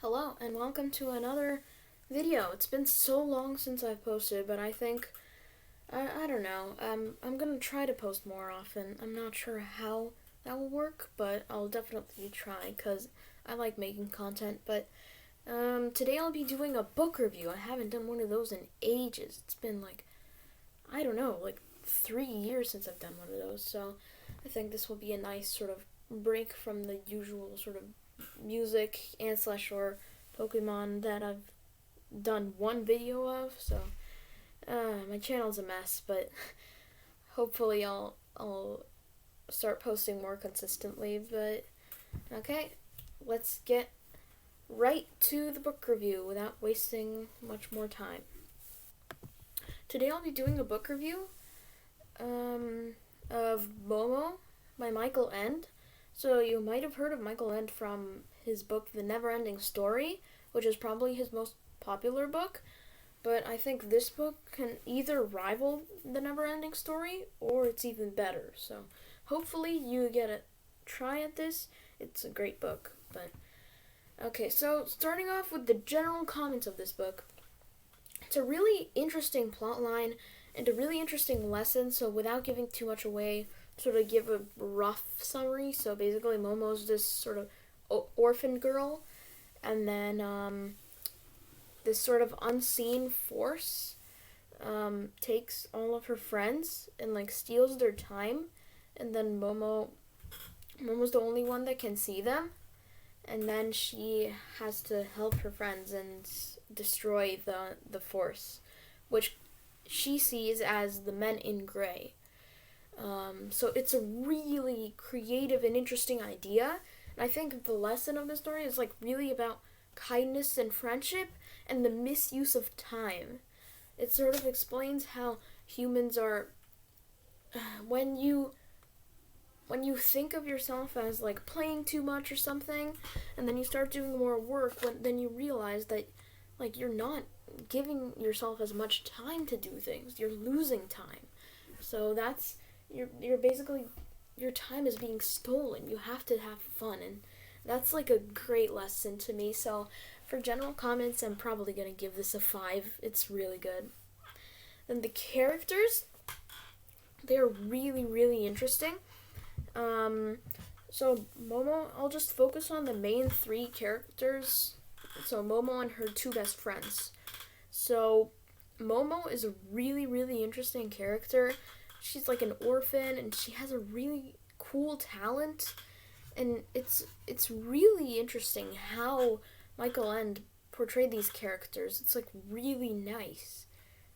Hello and welcome to another video. It's been so long since I've posted, but I think, I don't know, I'm gonna try to post more often. I'm not sure how that will work, but I'll definitely try because I like making content. But today I'll be doing a book review. I haven't done one of those in ages. It's been I don't know, 3 years since I've done one of those, so I think this will be a nice sort of break from the usual sort of music and slash or Pokemon that I've done one video of. So my channel's a mess, but hopefully I'll start posting more consistently. But okay, let's get right to the book review without wasting much more time. Today I'll be doing a book review of Momo by Michael Ende. So you might have heard of Michael Ende from his book The Never-Ending Story, which is probably his most popular book. But I think this book can either rival The Never-Ending Story or it's even better. So hopefully you get a try at this. It's a great book. But okay, so starting off with the general comments of this book. It's a really interesting plot line and a really interesting lesson. So without giving too much away, sort of give a rough summary. So basically Momo's this sort of orphan girl, and then this sort of unseen force takes all of her friends and steals their time, and then Momo's the only one that can see them, and then she has to help her friends and destroy the force, which she sees as the men in gray. So it's a really creative and interesting idea. And I think the lesson of the story is really about kindness and friendship and the misuse of time. It sort of explains how humans are, when you think of yourself as playing too much or something, and then you start doing more work, then you realize that you're not giving yourself as much time to do things. You're losing time. So that's you're basically, your time is being stolen. You have to have fun, and that's a great lesson to me. So for general comments, I'm probably gonna give this a 5. It's really good. Then the characters, they're really, really interesting. So Momo, I'll just focus on the main 3 characters. So Momo and her 2 best friends. So Momo is a really, really interesting character. She's an orphan, and she has a really cool talent, and it's really interesting how Michael Ende portrayed these characters. It's really nice,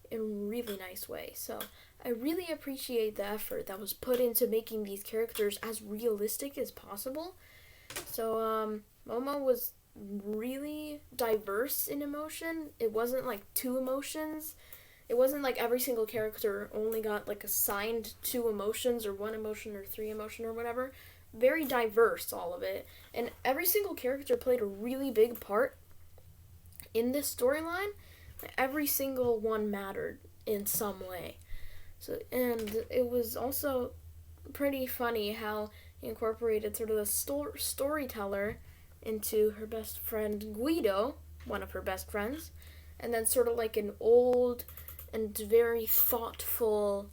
in a really nice way. So I really appreciate the effort that was put into making these characters as realistic as possible. So Momo was really diverse in emotion. It wasn't 2 emotions. It wasn't every single character only got assigned 2 emotions or 1 emotion or 3 emotion or whatever. Very diverse, all of it. And every single character played a really big part in this storyline. Every single one mattered in some way. So, and it was also pretty funny how he incorporated sort of the storyteller into her best friend Guido, one of her best friends, and then sort of an old and very thoughtful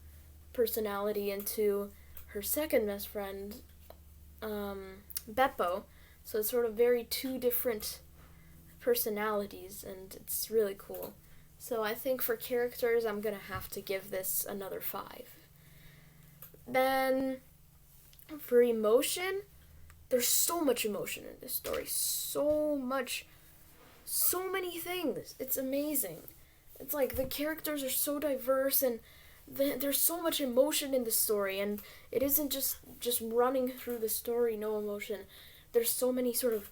personality into her second best friend, Beppo. So it's sort of very 2 different personalities, and it's really cool. So I think for characters, I'm gonna have to give this another 5. Then for emotion, there's so much emotion in this story. So many things. It's amazing. It's the characters are so diverse, and there's so much emotion in the story, and it isn't just running through the story, no emotion. There's so many sort of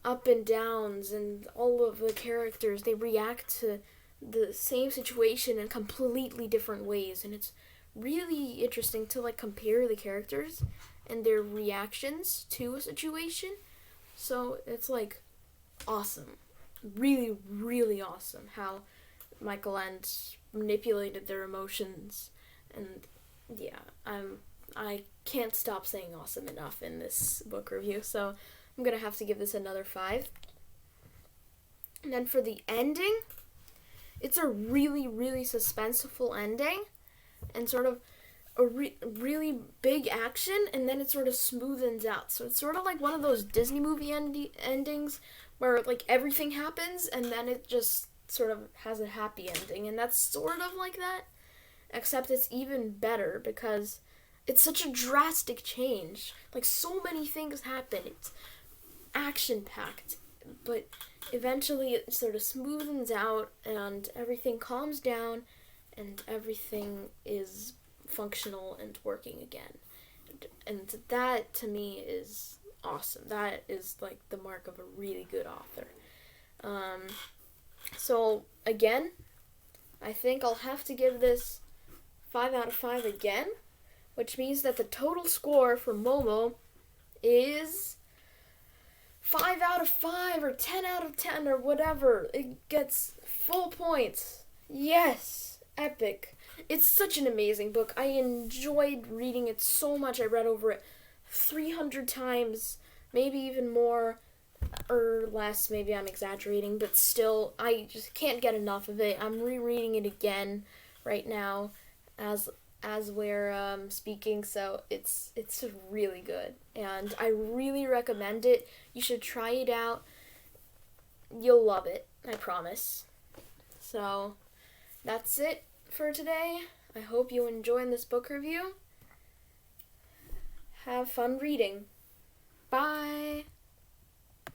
up and downs, and all of the characters, they react to the same situation in completely different ways, and it's really interesting to compare the characters and their reactions to a situation. So it's awesome. Really, really awesome how Michael Ende manipulated their emotions, and yeah, I can't stop saying awesome enough in this book review, so I'm gonna have to give this another 5. And then for the ending, it's a really, really suspenseful ending, and sort of a really big action, and then it sort of smoothens out. So it's sort of like one of those Disney movie endings where like everything happens and then it just sort of has a happy ending, and that's sort of like that, except it's even better because it's such a drastic change. Like, so many things happen. It's action packed, but eventually it sort of smoothens out and everything calms down and everything is functional and working again. And that to me is awesome. That is like the mark of a really good author. So again, I think I'll have to give this 5 out of 5 again, which means that the total score for Momo is 5 out of 5 or 10 out of 10 or whatever. It gets full points. Yes, epic. It's such an amazing book. I enjoyed reading it so much. I read over it 300 times, maybe even more or less. Maybe I'm exaggerating, but still, I just can't get enough of it. I'm rereading it again right now as we're speaking, so it's really good, and I really recommend it. You should try it out. You'll love it, I promise. So that's it for today. I hope you enjoyed this book review. Have fun reading. Bye.